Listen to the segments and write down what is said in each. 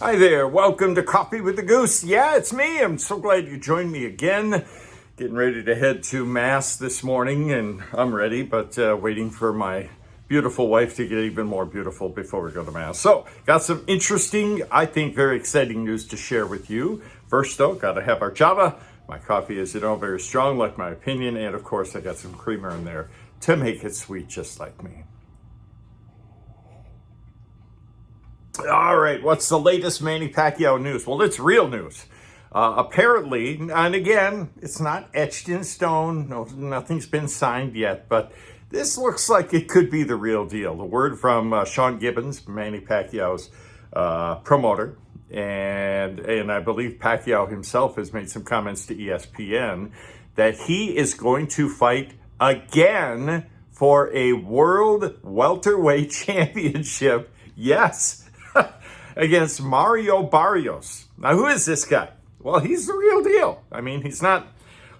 Hi there, welcome to Coffee with the Goose. Yeah, it's me. I'm so glad you joined me again. Getting ready to head to Mass this morning, and I'm ready, but waiting for my beautiful wife to get even more beautiful before we go to Mass. So, got some interesting, I think very exciting news to share with you. First though, gotta have our Java. My coffee is, very strong, like my opinion, and of course I got some creamer in there to make it sweet just like me. All right, what's the latest Manny Pacquiao news? Well, it's real news. Apparently, and again, it's not etched in stone. No, nothing's been signed yet, but this looks like it could be the real deal. The word from Sean Gibbons, Manny Pacquiao's promoter, and I believe Pacquiao himself has made some comments to ESPN that he is going to fight again for a world welterweight championship. Yes. Against Marrio Barrios. Now, who is this guy? Well, he's the real deal. I mean, he's not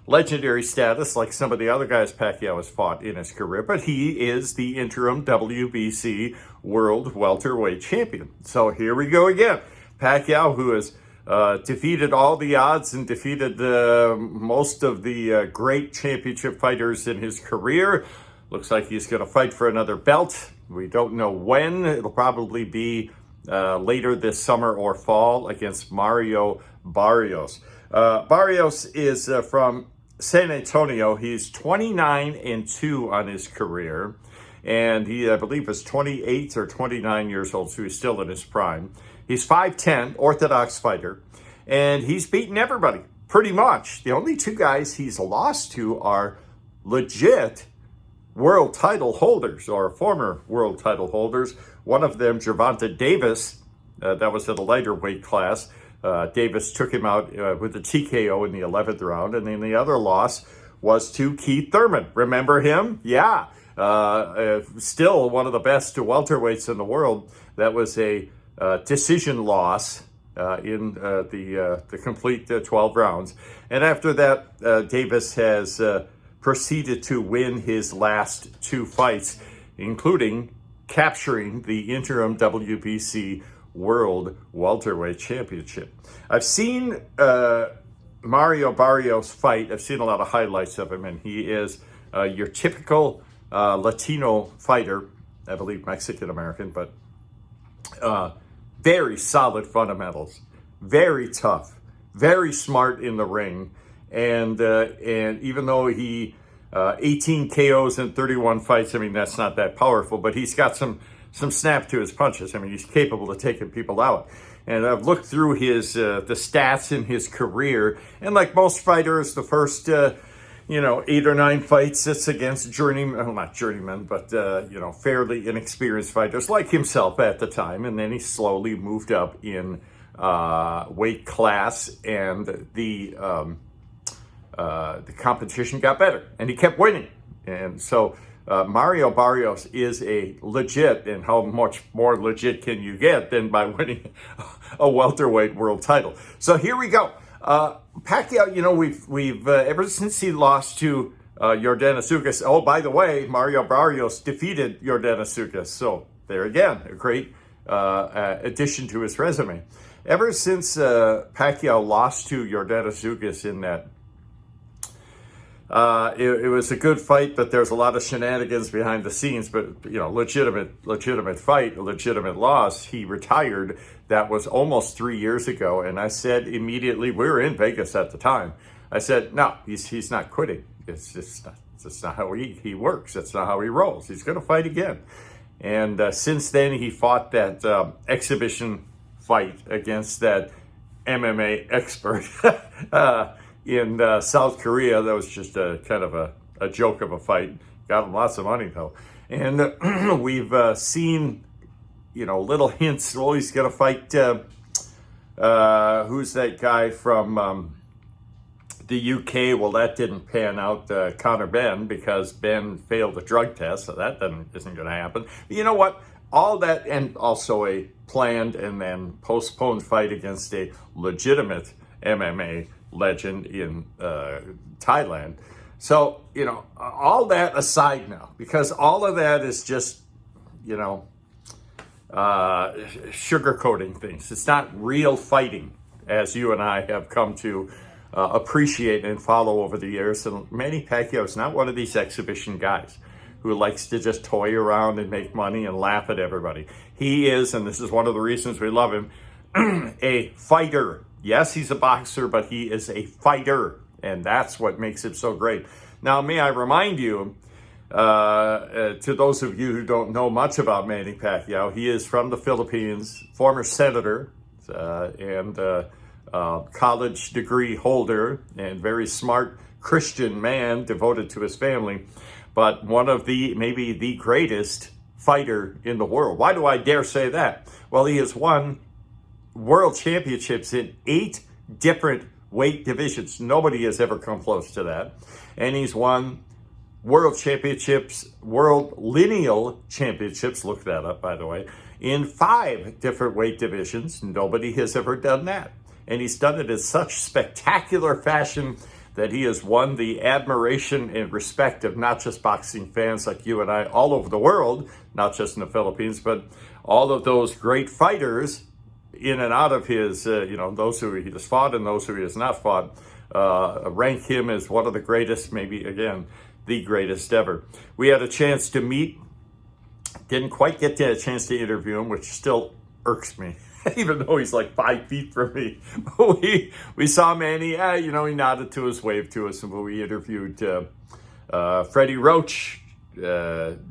legendary status like some of the other guys Pacquiao has fought in his career, but he is the interim WBC World Welterweight Champion. So here we go again. Pacquiao, who has defeated all the odds and defeated most of the great championship fighters in his career. Looks like he's going to fight for another belt. We don't know when. It'll probably be later this summer or fall against Marrio Barrios. Barrios is from San Antonio. He's 29-2 on his career, and he, I believe, is 28 or 29 years old, so he's still in his prime. He's 5'10", orthodox fighter, and he's beaten everybody, pretty much. The only two guys he's lost to are legit world title holders or former world title holders. One of them, Gervonta Davis, that was at a lighter weight class. Davis took him out with a TKO in the 11th round. And then the other loss was to Keith Thurman. Remember him? Yeah. Still one of the best welterweights in the world. That was a decision loss in the complete 12 rounds. And after that, Davis has proceeded to win his last two fights, including capturing the interim WBC World Welterweight Championship. I've seen Marrio Barrios fight. I've seen a lot of highlights of him, and he is your typical Latino fighter, I believe Mexican-American, but very solid fundamentals, very tough, very smart in the ring. And even though he 18 KOs in 31 fights, I mean, that's not that powerful, but he's got some snap to his punches. I mean, he's capable of taking people out. And I've looked through his the stats in his career, and like most fighters, the first 8 or 9 fights, it's against not journeymen, but fairly inexperienced fighters like himself at the time, and then he slowly moved up in weight class, and the competition got better, and he kept winning. And so Marrio Barrios is a legit, and how much more legit can you get than by winning a welterweight world title? So here we go. Pacquiao, we've ever since he lost to Yordenis Ugas. Oh, by the way, Marrio Barrios defeated Yordenis Ugas. So there again, a great addition to his resume. Ever since Pacquiao lost to Yordenis Ugas in that, it was a good fight, but there's a lot of shenanigans behind the scenes. But legitimate fight, a legitimate loss. He retired. That was almost 3 years ago, and I said immediately, we were in Vegas at the time. I said, no, he's not quitting. It's just not. That's not how he works. That's not how he rolls. He's going to fight again. And since then, he fought that exhibition fight against that MMA expert. In South Korea. That was just a kind of a joke of a fight. Got him lots of money, though. And we've seen, little hints. Well, he's going to fight, who's that guy from the UK? Well, that didn't pan out, Conor Benn, because Ben failed a drug test, so that isn't going to happen. But you know what? All that, and also a planned and then postponed fight against a legitimate MMA legend in Thailand. So, all that aside now, because all of that is just, sugarcoating things. It's not real fighting, as you and I have come to appreciate and follow over the years. And Manny Pacquiao is not one of these exhibition guys who likes to just toy around and make money and laugh at everybody. He is, and this is one of the reasons we love him, a fighter. Yes, he's a boxer, but he is a fighter, and that's what makes him so great. Now, may I remind you, to those of you who don't know much about Manny Pacquiao, he is from the Philippines, former senator, and college degree holder, and very smart Christian man devoted to his family, but one of maybe the greatest fighter in the world. Why do I dare say that? Well, he has won world championships in 8 different weight divisions. Nobody has ever come close to that. And he's won world championships, world lineal championships, look that up, by the way, in 5 different weight divisions. Nobody has ever done that. And he's done it in such spectacular fashion that he has won the admiration and respect of not just boxing fans like you and I all over the world, not just in the Philippines, but all of those great fighters in and out of his, those who he has fought and those who he has not fought, rank him as one of the greatest, maybe, again, the greatest ever. We had a chance to meet, didn't quite get a chance to interview him, which still irks me, even though he's like 5 feet from me. we saw Manny, he nodded to us, waved to us, and we interviewed Freddie Roach,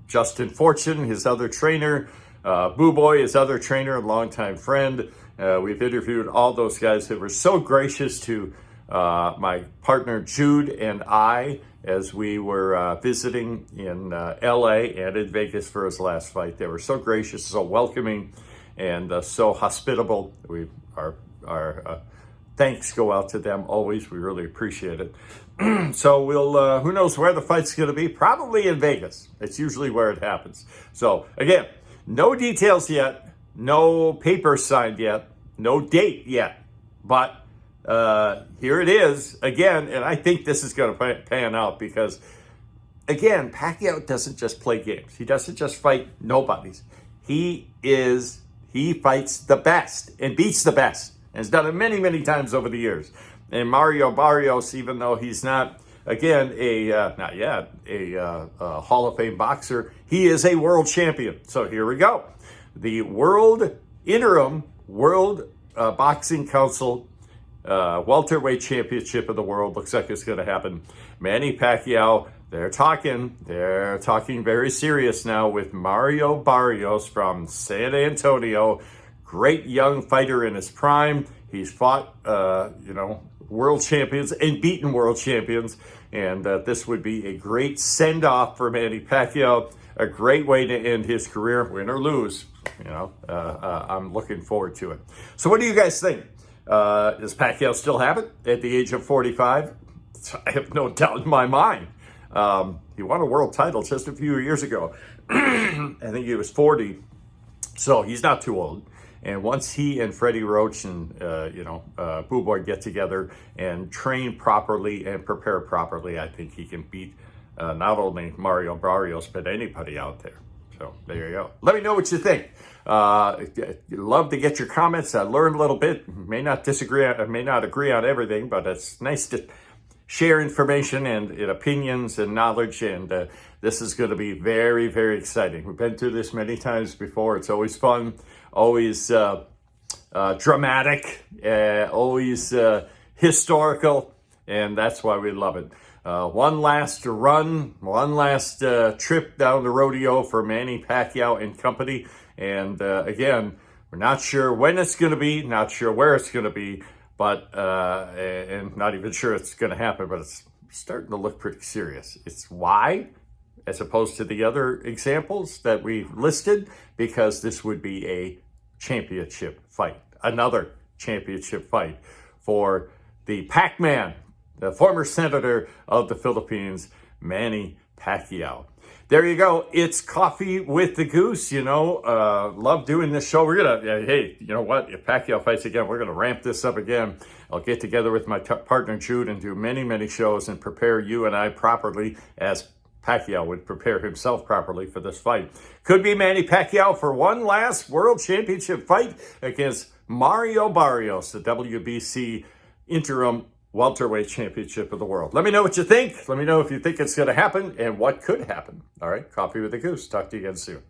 Justin Fortune, his other trainer, Boo Boy, his other trainer and longtime friend. We've interviewed all those guys that were so gracious to my partner Jude and I as we were visiting in LA and in Vegas for his last fight. They were so gracious, so welcoming, and so hospitable. Our thanks go out to them always. We really appreciate it. So we'll, who knows where the fight's going to be? Probably in Vegas. It's usually where it happens. So again, no details yet, no papers signed yet, no date yet, but here it is again, and I think this is going to pan out because, again, Pacquiao doesn't just play games. He doesn't just fight nobodies. He fights the best and beats the best, and has done it many, many times over the years. And Marrio Barrios, even though he's not, again, not yet a Hall of Fame boxer, he is a world champion. So here we go. The interim World Boxing Council welterweight championship of the world looks like it's going to happen. Manny Pacquiao, they're talking very serious now with Marrio Barrios from San Antonio. Great young fighter in his prime. He's fought, world champions and beaten world champions. And this would be a great send-off for Manny Pacquiao. A great way to end his career, win or lose. I'm looking forward to it. So what do you guys think? Does Pacquiao still have it at the age of 45? I have no doubt in my mind. He won a world title just a few years ago. I think he was 40. So he's not too old. And once he and Freddie Roach and, Boo Boy get together and train properly and prepare properly, I think he can beat not only Marrio Barrios, but anybody out there. So there you go. Let me know what you think. Love to get your comments. I learned a little bit. May not agree on everything, but it's nice to share information and opinions and knowledge. And this is going to be very, very exciting. We've been through this many times before. It's always fun, always dramatic, always historical, and that's why we love it. One last run, one last trip down the rodeo for Manny Pacquiao and company. And again, we're not sure when it's going to be, not sure where it's going to be, but and not even sure it's going to happen, but it's starting to look pretty serious. It's why, as opposed to the other examples that we listed, because this would be a championship fight, another championship fight for the Pac-Man, the former senator of the Philippines, Manny Pacquiao. There you go. It's Coffee with the Goose. Love doing this show. We're going to, hey, you know what? If Pacquiao fights again, we're going to ramp this up again. I'll get together with my partner, Jude, and do many, many shows and prepare you and I properly as Pacquiao would prepare himself properly for this fight. Could be Manny Pacquiao for one last world championship fight against Marrio Barrios, the WBC interim welterweight championship of the world. Let me know what you think. Let me know if you think it's going to happen and what could happen. All right, Coffee with the Goose. Talk to you again soon.